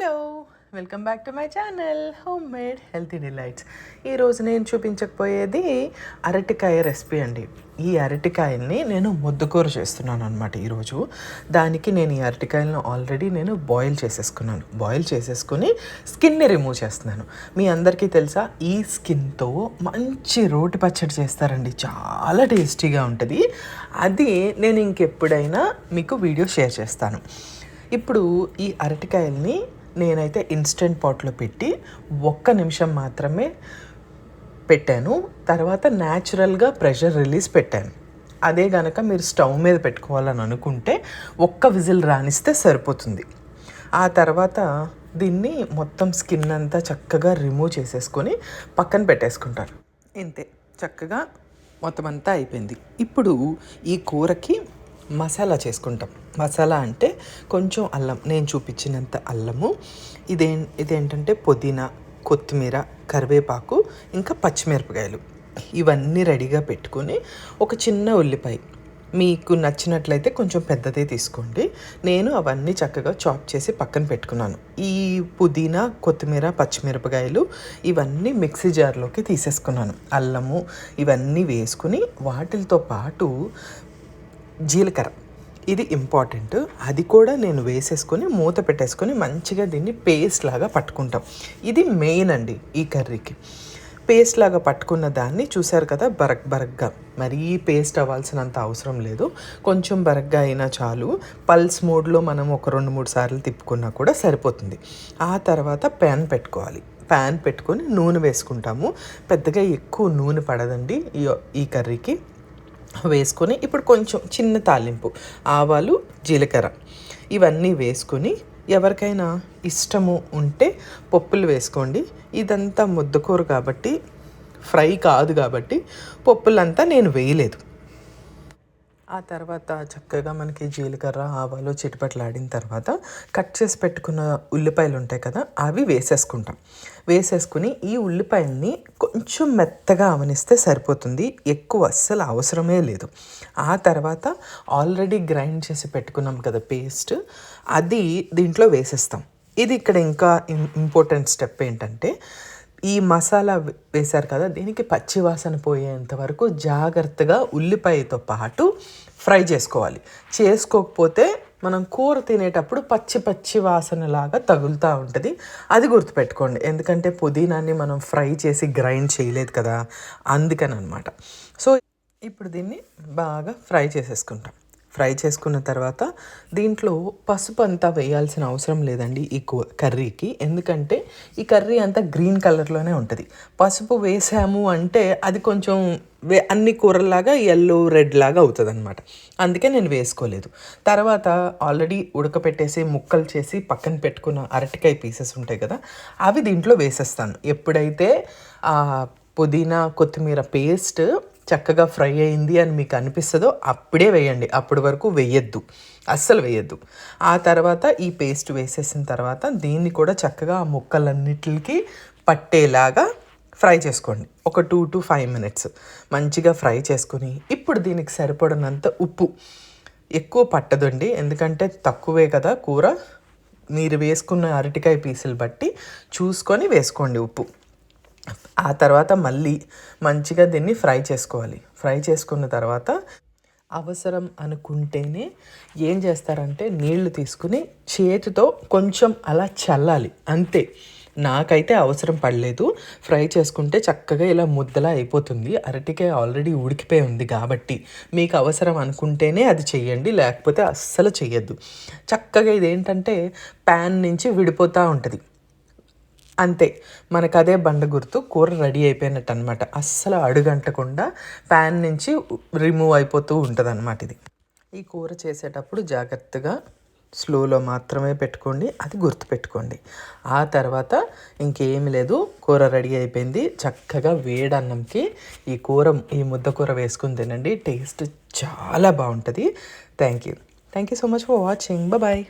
Hello, welcome back to my channel home made healthy delights. ఈరోజు నేను చూపించకపోయేది అరటికాయ recipe అండి. ఈ అరటికాయల్ని నేను ముద్దకూర చేస్తున్నాను అనమాట ఈరోజు. దానికి నేను ఈ అరటికాయలను ఆల్రెడీ బాయిల్ చేసేసుకుని స్కిన్ని రిమూవ్ చేస్తున్నాను. మీ అందరికీ తెలుసా, ఈ స్కిన్తో మంచి రోటి పచ్చడి చేస్తారండి, చాలా టేస్టీగా ఉంటుంది. అది నేను ఇంకెప్పుడైనా మీకు వీడియో షేర్ చేస్తాను. ఇప్పుడు ఈ అరటికాయల్ని నేనైతే ఇన్స్టెంట్ పాట్లో పెట్టి 1 నిమిషం మాత్రమే పెట్టాను. తర్వాత న్యాచురల్గా ప్రెషర్ రిలీజ్ పెట్టాను. అదే కనుక మీరు స్టవ్ మీద పెట్టుకోవాలని అనుకుంటే 1 విజిల్ రానిస్తే సరిపోతుంది. ఆ తర్వాత దీన్ని మొత్తం స్కిన్ అంతా చక్కగా రిమూవ్ చేసేసుకొని పక్కన పెట్టేసుకుంటారు. ఇంతే, చక్కగా మొత్తం అంతా అయిపోయింది. ఇప్పుడు ఈ కూరకి మసాలా చేసుకుంటాం. మసాలా అంటే కొంచెం అల్లం, నేను చూపించినంత అల్లము, ఇదేంటంటే పుదీనా, కొత్తిమీర, కరివేపాకు, ఇంకా పచ్చిమిరపకాయలు, ఇవన్నీ రెడీగా పెట్టుకొని ఒక చిన్న ఉల్లిపాయ, మీకు నచ్చినట్లయితే కొంచెం పెద్దదే తీసుకోండి. నేను అవన్నీ చక్కగా చాప్ చేసి పక్కన పెట్టుకున్నాను. ఈ పుదీనా, కొత్తిమీర, పచ్చిమిరపకాయలు ఇవన్నీ మిక్సీ జార్లోకి తీసేసుకున్నాను. అల్లము ఇవన్నీ వేసుకుని వాటితో పాటు జీలకర్ర, ఇది ఇంపార్టెంట్, అది కూడా నేను వేసేసుకొని మూత పెట్టేసుకొని మంచిగా దీన్ని పేస్ట్ లాగా పట్టుకుంటాం. ఇది మెయిన్ అండి ఈ కర్రీకి. పేస్ట్ లాగా పట్టుకున్న దాన్ని చూసారు కదా, బరగ్గా, మరీ పేస్ట్ అవ్వాల్సినంత అవసరం లేదు, కొంచెం బరగ్గా అయినా చాలు. పల్స్ మోడ్లో మనం ఒక 2-3 సార్లు తిప్పుకున్నా కూడా సరిపోతుంది. ఆ తర్వాత ప్యాన్ పెట్టుకొని నూనె వేసుకుంటాము. పెద్దగా ఎక్కువ నూనె పడదండి ఈ కర్రీకి. వేసుకొని ఇప్పుడు కొంచెం చిన్న తాలింపు, ఆవాలు, జీలకర్ర ఇవన్నీ వేసుకొని, ఎవరికైనా ఇష్టము ఉంటే పప్పులు వేసుకోండి. ఇదంతా ముద్దకూర కాబట్టి, ఫ్రై కాదు కాబట్టి పప్పులంతా నేను వేయలేదు. ఆ తర్వాత చక్కగా మనకి జీలకర్ర, ఆవాలు చిటపట్లాడిన తర్వాత కట్ చేసి పెట్టుకున్న ఉల్లిపాయలు ఉంటాయి కదా, అవి వేసేసుకుని ఈ ఉల్లిపాయల్ని కొంచెం మెత్తగా అవనిస్తే సరిపోతుంది, ఎక్కువ అస్సలు అవసరమే లేదు. ఆ తర్వాత ఆల్రెడీ గ్రైండ్ చేసి పెట్టుకున్నాం కదా పేస్ట్, అది దీంట్లో వేసేస్తాం. ఇది ఇక్కడ ఇంకా ఇంపార్టెంట్ స్టెప్ ఏంటంటే, ఈ మసాలా వేశారు కదా, దీనికి పచ్చివాసన పోయేంత వరకు జాగ్రత్తగా ఉల్లిపాయతో పాటు ఫ్రై చేసుకోకపోతే మనం కూర తినేటప్పుడు పచ్చి వాసనలాగా తగులుతూ ఉంటుంది. అది గుర్తుపెట్టుకోండి, ఎందుకంటే పుదీనాన్ని మనం ఫ్రై చేసి గ్రైండ్ చేయలేదు కదా, అందుకని అనమాట. సో ఇప్పుడు దీన్ని బాగా ఫ్రై చేసుకున్న తర్వాత దీంట్లో పసుపు అంతా వేయాల్సిన అవసరం లేదండి ఈ కర్రీకి, ఎందుకంటే ఈ కర్రీ అంతా గ్రీన్ కలర్లోనే ఉంటుంది. పసుపు వేసాము అంటే అది కొంచెం అన్ని కూరల్లాగా ఎల్లో రెడ్ లాగా అవుతుంది అనమాట, అందుకే నేను వేసుకోలేదు. తర్వాత ఆల్రెడీ ఉడకపెట్టేసి ముక్కలు చేసి పక్కన పెట్టుకున్న అరటికాయ పీసెస్ ఉంటాయి కదా, అవి దీంట్లో వేసేస్తాను. ఎప్పుడైతే పుదీనా, కొత్తిమీర పేస్ట్ చక్కగా ఫ్రై అయింది అని మీకు అనిపిస్తుందో అప్పుడే వేయండి, అప్పటి వరకు అస్సలు వేయద్దు. ఆ తర్వాత ఈ పేస్ట్ వేసేసిన తర్వాత దీన్ని కూడా చక్కగా ఆ ముక్కలన్నిటికి పట్టేలాగా ఫ్రై చేసుకోండి. ఒక 2 to 5 minutes మంచిగా ఫ్రై చేసుకుని, ఇప్పుడు దీనికి సరిపడినంత ఉప్పు, ఎక్కువ పట్టదండి ఎందుకంటే తక్కువే కదా కూర, మీరు వేసుకున్న అరటికాయ పీసులు బట్టి చూసుకొని వేసుకోండి ఉప్పు. ఆ తర్వాత మళ్ళీ మంచిగా దీన్ని ఫ్రై చేసుకున్న తర్వాత అవసరం అనుకుంటేనే ఏం చేస్తారంటే, నీళ్లు తీసుకుని చేతితో కొంచెం అలా చల్లాలి, అంతే. నాకైతే అవసరం పడలేదు, ఫ్రై చేసుకుంటే చక్కగా ఇలా ముద్దలా అయిపోతుంది. అరటికాయ ఆల్రెడీ ఉడికిపోయి ఉంది కాబట్టి మీకు అవసరం అనుకుంటేనే అది చెయ్యండి, లేకపోతే అస్సలు చెయ్యొద్దు. చక్కగా ఇదేంటంటే ప్యాన్ నుంచి విడిపోతూ ఉంటుంది, అంతే. మనకు అదే బండ గుర్తు, కూర రెడీ అయిపోయినట్టు అనమాట. అస్సలు అడుగంటకుండా ప్యాన్ నుంచి రిమూవ్ అయిపోతూ ఉంటుంది అనమాట ఇది. ఈ కూర చేసేటప్పుడు జాగ్రత్తగా స్లోలో మాత్రమే పెట్టుకోండి, అది గుర్తుపెట్టుకోండి. ఆ తర్వాత ఇంకేమి లేదు, కూర రెడీ అయిపోయింది. చక్కగా వేడన్నంకి ఈ ముద్దకూర వేసుకుని తినండి, టేస్ట్ చాలా బాగుంటుంది. Thank you so much for watching. Bye.